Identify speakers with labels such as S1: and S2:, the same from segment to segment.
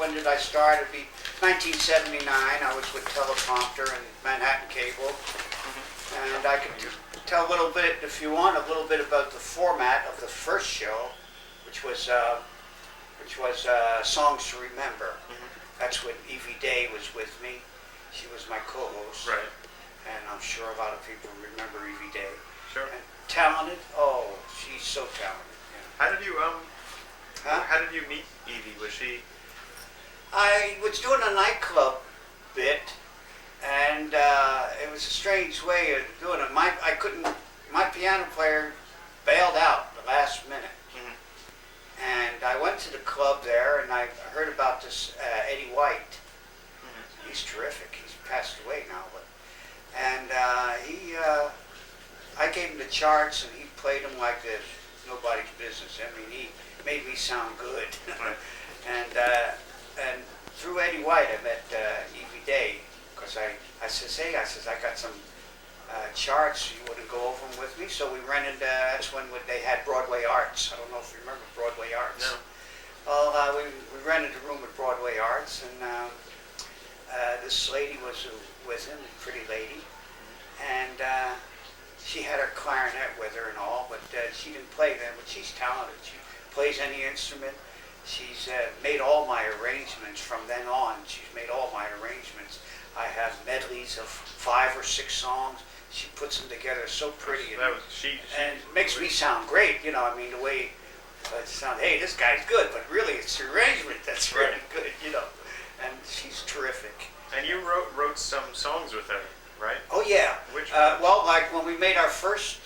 S1: when did I start? It'd be 1979. I was with Teleprompter and Manhattan Cable. And I could tell a little bit, if you want, a little bit about the format of the first show, which was Songs to Remember. That's when Evie Day was with me. She was my co-host.
S2: Right.
S1: And I'm sure a lot of people remember Evie Day.
S2: Sure.
S1: And talented? Oh, she's so talented. Yeah.
S2: How did you meet Evie? Was she?
S1: I was doing a nightclub bit, and it was a strange way of doing it. My piano player bailed out the last minute. And I went to the club there, and I heard about this Eddie White. He's terrific. He's passed away now, and I gave him the charts, and he played them like this, nobody's business. I mean, he made me sound good. And through Eddie White, I met Evie Day, because I says, hey, I got some charts. You want to go over them with me? So we rented. That's when they had Broadway Arts. I don't know if you remember Broadway Arts.
S2: No.
S1: Well, we rented a room at Broadway Arts, and this lady was with him, a pretty lady, and she had her clarinet with her and all, but she didn't play then. But she's talented. She plays any instrument. She's made all my arrangements from then on. She's made all my arrangements. I have medleys of 5 or 6 songs. She puts them together so pretty, and makes me sound great. You know, I mean, the way it sounds. Hey, this guy's good, but really, it's the arrangement that's really good. You know, and she's terrific.
S2: And you wrote some songs with her, right?
S1: Oh yeah.
S2: Which
S1: well, like when we made our first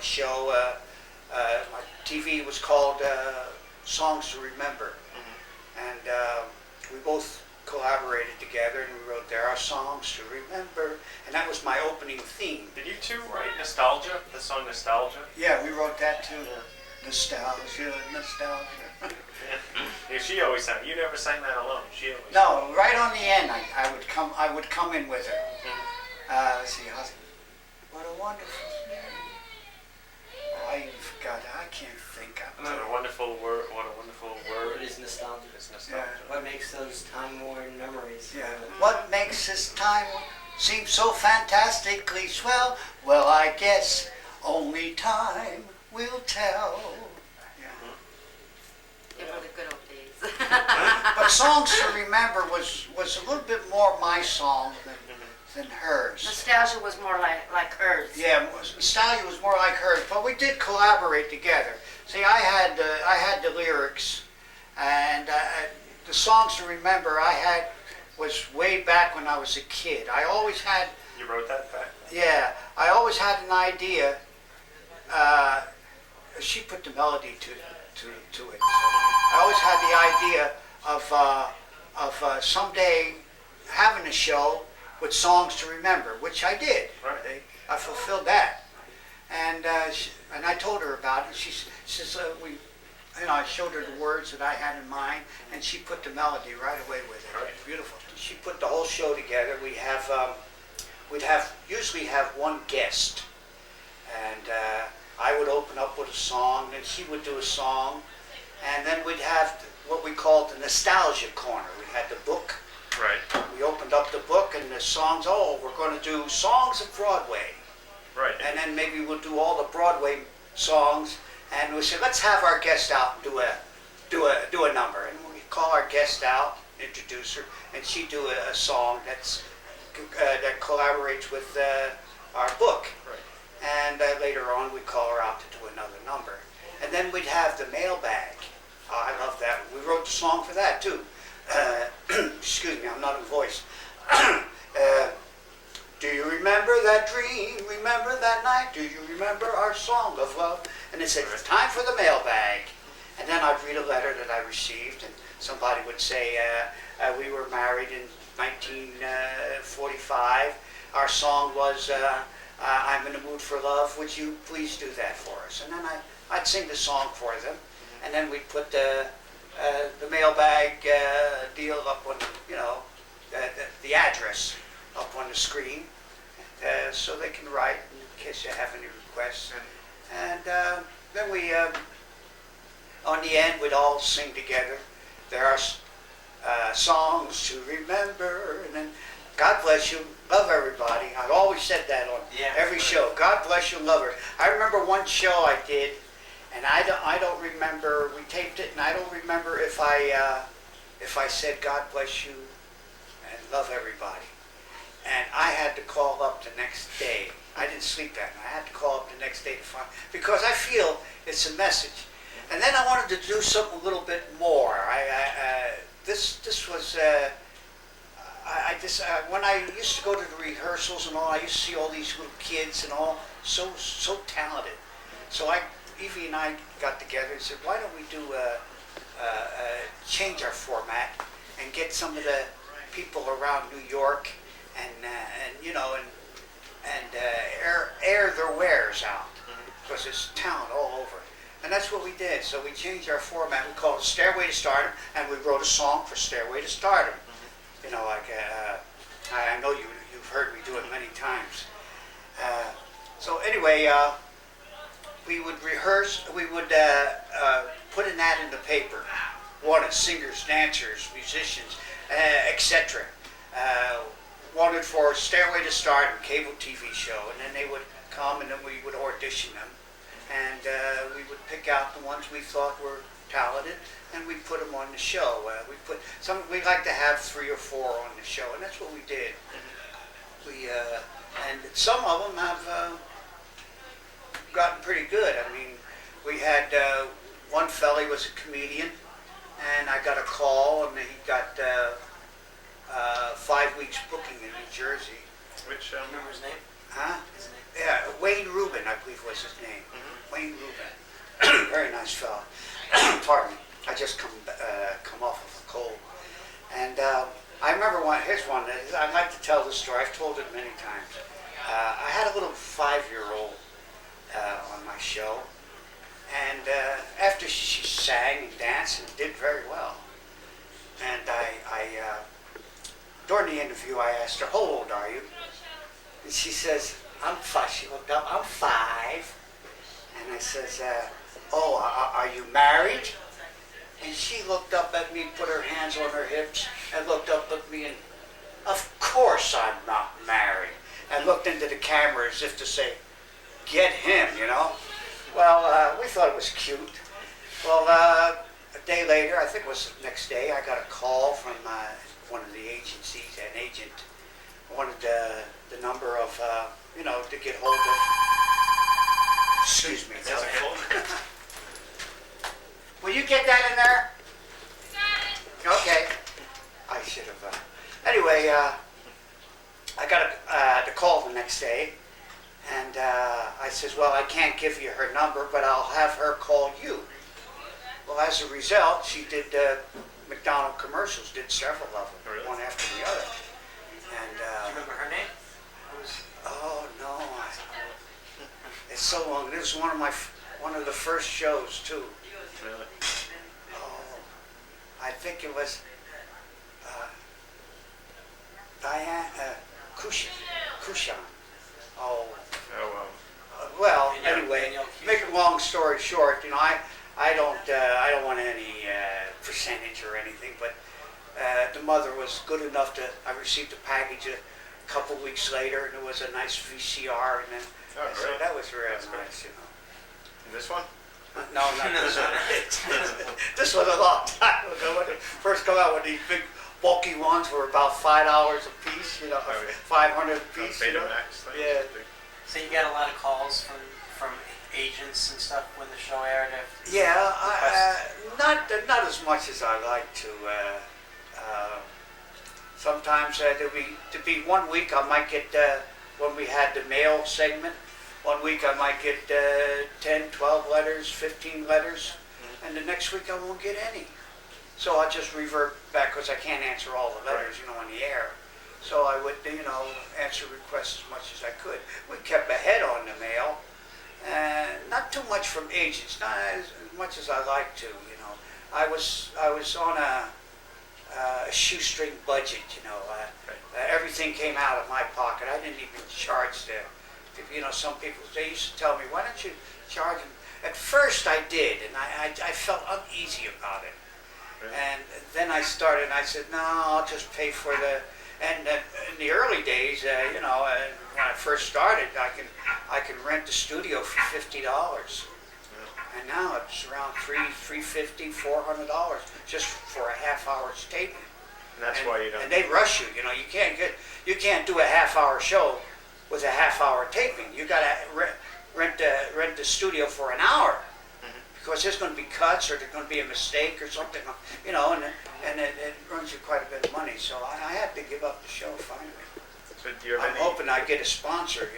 S1: show, my TV was called Songs to Remember, and we both collaborated together, and we wrote "There Are Songs to Remember," and that was my opening theme.
S2: Did you two write Nostalgia? The song Nostalgia?
S1: Yeah, we wrote that too.
S2: Yeah.
S1: Nostalgia.
S2: Yeah, she always sang. You never sang that alone. She always.
S1: No, right on the end, I would come in with her. Let's see, what a wonderful. I forgot. I can't think of it.
S2: What a wonderful word. What a wonderful word.
S3: It is nostalgia.
S2: It's nostalgia.
S1: Yeah.
S3: What makes those time-worn memories?
S1: Yeah. What makes this time seem so fantastically swell? Well, I guess only time will tell. Yeah.
S4: They were the good old days.
S1: But Songs to Remember was a little bit more my song than hers.
S4: Nostalgia was more like hers.
S1: Yeah, Nostalgia was more like hers, but we did collaborate together. See, I had the lyrics, and the Songs to Remember was way back when I was a kid. I always had.
S2: You wrote that back?
S1: Yeah, I always had an idea. She put the melody to it. I always had the idea of someday having a show with Songs to Remember, which I did.
S2: Right.
S1: I fulfilled that, and I told her about it. She says I showed her the words that I had in mind, and she put the melody right away with it.
S2: Right.
S1: Beautiful. She put the whole show together. We'd usually have one guest, and I would open up with a song, then she would do a song, and then we'd have what we called the nostalgia corner. We had the book.
S2: Right.
S1: We opened up the book, and the songs. Oh, we're going to do songs of Broadway.
S2: Right.
S1: And then maybe we'll do all the Broadway songs, and we said, let's have our guest out and do a number. And we call our guest out, introduce her, and she do a song that collaborates with our book.
S2: Right.
S1: And later on, we call her out to do another number. And then we'd have the mailbag. Oh, I love that. We wrote the song for that too. Excuse me, I'm not in voice. Do you remember that dream? Remember that night? Do you remember our song of love? And it said, it's time for the mailbag. And then I'd read a letter that I received, and somebody would say, we were married in 1945. Our song was, I'm in the mood for love. Would you please do that for us? And then I'd sing the song for them, and then we'd put the mailbag deal up on, the address up on the screen, so they can write in case you have any requests. And then we on the end, we'd all sing together. There are songs to remember, and then God bless you, love everybody. I've always said that on every show. God bless you, love her. I remember one show I did, and I don't remember. We taped it, and I don't remember if I said God bless you and love everybody. And I had to call up the next day. I didn't sleep that night. I had to call up the next day to find, because I feel it's a message. And then I wanted to do something a little bit more. This was when I used to go to the rehearsals and all. I used to see all these little kids and all, so talented. So Evie and I got together and said, why don't we do change our format and get some of the people around New York and air their wares out, because there's talent all over. And that's what we did. So we changed our format. We called it Stairway to Stardom, and we wrote a song for Stairway to Stardom. You know, like I know you've heard me do it many times. So anyway, we would rehearse. We would put an ad in the paper. Wanted singers, dancers, musicians, etc. Wanted for Stairway to Stardom, cable TV show, and then they would come, and then we would audition them, and we would pick out the ones we thought were talented, and we put them on the show. We like to have 3 or 4 on the show, and that's what we did. And some of them have gotten pretty good. I mean, we had one fella, he was a comedian, and I got a call, and he got 5 weeks booking in New Jersey.
S2: Which,
S3: Remember his name?
S1: Huh?
S3: His name?
S1: Yeah, Wayne Rubin, I believe was his name. Wayne Rubin. Very nice fella. Pardon me. I just come off of a cold. And I remember here's one. I'd like to tell this story. I've told it many times. I had a little 5-year-old on my show. And after she sang and danced and did very well. And during the interview, I asked her, how old are you? And she says, I'm 5. She looked up, I'm 5. And I says, are you married? And she looked up at me, put her hands on her hips, and looked up at me, and of course I'm not married. And looked into the camera as if to say, get him, you know. Well, we thought it was cute. Well, a day later, I think it was the next day, I got a call from one of the agencies. An agent wanted the number of, to get hold of. Excuse me.
S2: That's a cold.
S1: Will you get that in there? Okay. I should have. Anyway, I got the call the next day, and I says, well, I can't give you her number, but I'll have her call you. Well, as a result, she did McDonald commercials, did several of them,
S2: Really?
S1: one after the other. And
S3: Do you remember her name?
S1: oh no, it's so long. This was one of the first shows too.
S2: Really?
S1: Oh, I think it was Diane Kushan. Oh, well, anyway, make a long story short, I don't want any percentage or anything, but the mother was good enough to. I received a package a couple weeks later, and it was a nice VCR, and then so that was real nice,
S2: And this one?
S1: No, not this one. This was a long time ago when it first come out. When these big bulky ones were about $5 a piece, 500 a piece.
S2: Betamax thing?
S1: Yeah.
S3: So you got a lot of calls from agents and stuff when the show aired?
S1: Yeah, not as much as I like to. Sometimes to be 1 week I might get when we had the mail segment. 1 week I might get 10, 12 letters, 15 letters, and the next week I won't get any. So I just revert back because I can't answer all the letters, on the air. So I would, answer requests as much as I could. We kept ahead on the mail. Not too much from agents, not as much as I like to. I was on a shoestring budget. Everything came out of my pocket. I didn't even charge some people. They used to tell me, "Why don't you charge them?" At first I did, and I felt uneasy about it.
S2: Really?
S1: And then I started, and I said, no, I'll just pay for the, and in the early days, when I first started, I can rent the studio for $50.
S2: Yeah.
S1: And now it's around $350, $400 just for a half hour's taping.
S2: And that's why you don't.
S1: And they rush you. You can't do a half-hour show with a half-hour taping. You got to rent the studio for an hour, because there's going to be cuts or there's going to be a mistake or something, and it runs you quite a bit of money. So I had to give up the show finally.
S2: So do you have
S1: I'm
S2: any?
S1: hoping I get a sponsor,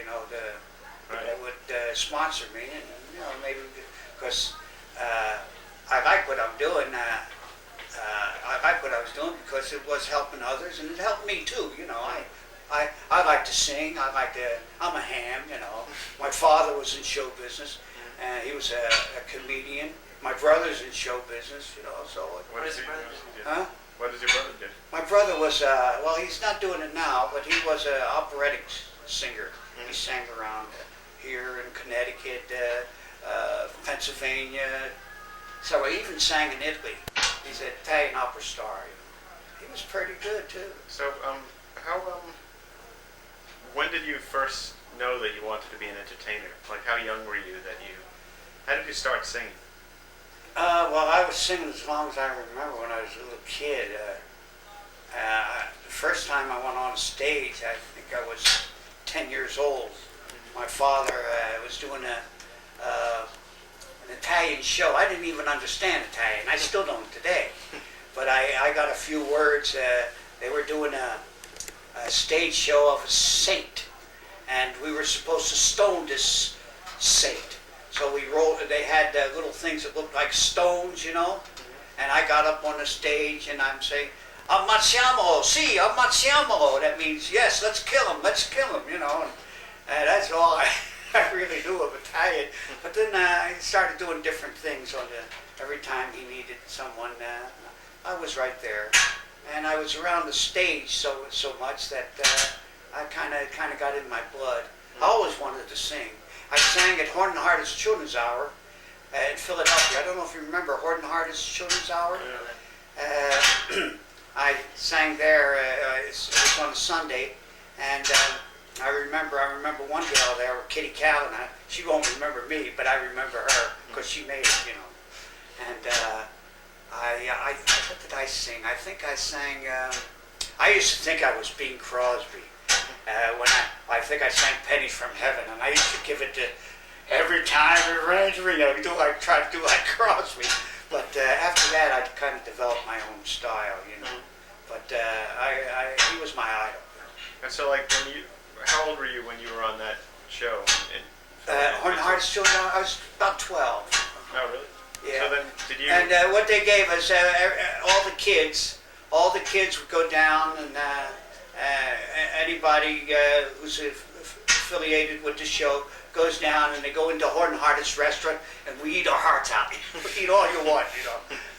S2: Right.
S1: that would sponsor me, and maybe because I like what I'm doing. I like what I was doing because it was helping others, and it helped me too. I like to sing. I'm a ham. My father was in show business, and he was a comedian. My brother's in show business. So.
S2: What does
S3: your brother
S2: do?
S1: Huh?
S2: What does your brother do?
S1: My brother was, well, he's not doing it now, but he was an operatic singer. He sang around here in Connecticut, Pennsylvania. So he even sang in Italy. He's an Italian opera star. He was pretty good too.
S2: So when did you first know that you wanted to be an entertainer? Like, how young were you how did you start singing?
S1: Well, I was singing as long as I remember when I was a little kid. The first time I went on stage, I think I was 10 years old. My father was doing an Italian show. I didn't even understand Italian. I still don't today. But I got a few words. They were doing a stage show of a saint, and we were supposed to stone this saint. So they had little things that looked like stones, and I got up on the stage and I'm saying, ammazziamolo, sì, ammazziamolo. That means, yes, let's kill him, and that's all I really knew of Italian. But then I started doing different things every time he needed someone. I was right there, and I was around the stage so much that I kind of got in my blood. I always wanted to sing. I sang at Horton Hardt's Children's Hour in Philadelphia. I don't know if you remember Horton Hardt's Children's Hour. I sang there. It was on a Sunday, and I remember one girl there, Kitty Callan. She won't remember me, but I remember her because she made it, And what did I sing? I think I sang. I used to think I was Bing Crosby. When I think I sang "Pennies from Heaven," and I used to give it to every time it rains, try to do like Crosby. But after that, I kind of developed my own style, But he was my idol.
S2: And so, like, how old were you when you were on that show?
S1: Horton Hardt's Children, I was about 12.
S2: Oh, really?
S1: Yeah.
S2: So then, did you?
S1: And what they gave us, all the kids would go down, and anybody who's affiliated with the show goes down, and they go into Horton Hardt's restaurant, and we eat our hearts out. We eat all you want,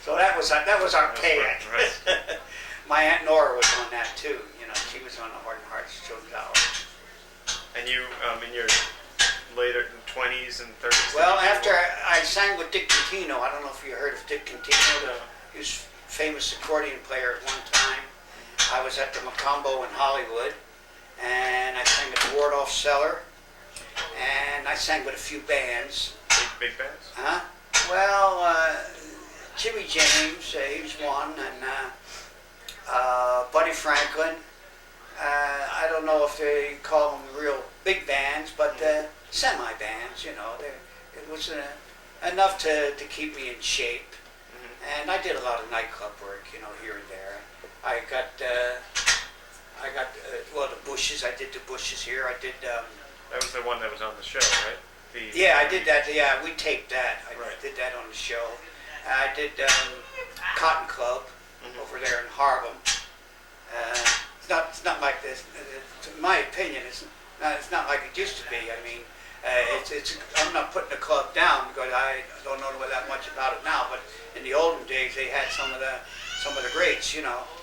S1: So that was our pay.
S2: Right.
S1: My Aunt Nora was on that too. She was on the Horton Hardt's Children's Hour.
S2: And you, in your later 20s and 30s?
S1: Well, after I sang with Dick Contino, I don't know if you heard of Dick Contino.
S2: No.
S1: He was a famous accordion player at one time. I was at the Macombo in Hollywood, and I sang at the Wardolph Cellar, and I sang with a few bands.
S2: Big bands?
S1: Huh? Well, Jimmy James, he was one, and Buddy Franklin. I don't know if they call them real big bands, but semi-bands, It was enough to keep me in shape. And I did a lot of nightclub work, here and there. I got the Bushes. I did the Bushes here. I did.
S2: That was the one that was on the show, right?
S1: I did that. Yeah, we taped that. I
S2: Right.
S1: did that on the show. I did Cotton Club over there in Harlem. It's not like this. In my opinion, it's not like it used to be. I mean, I'm not putting the club down because I don't know that much about it now. But in the olden days, they had some of the greats,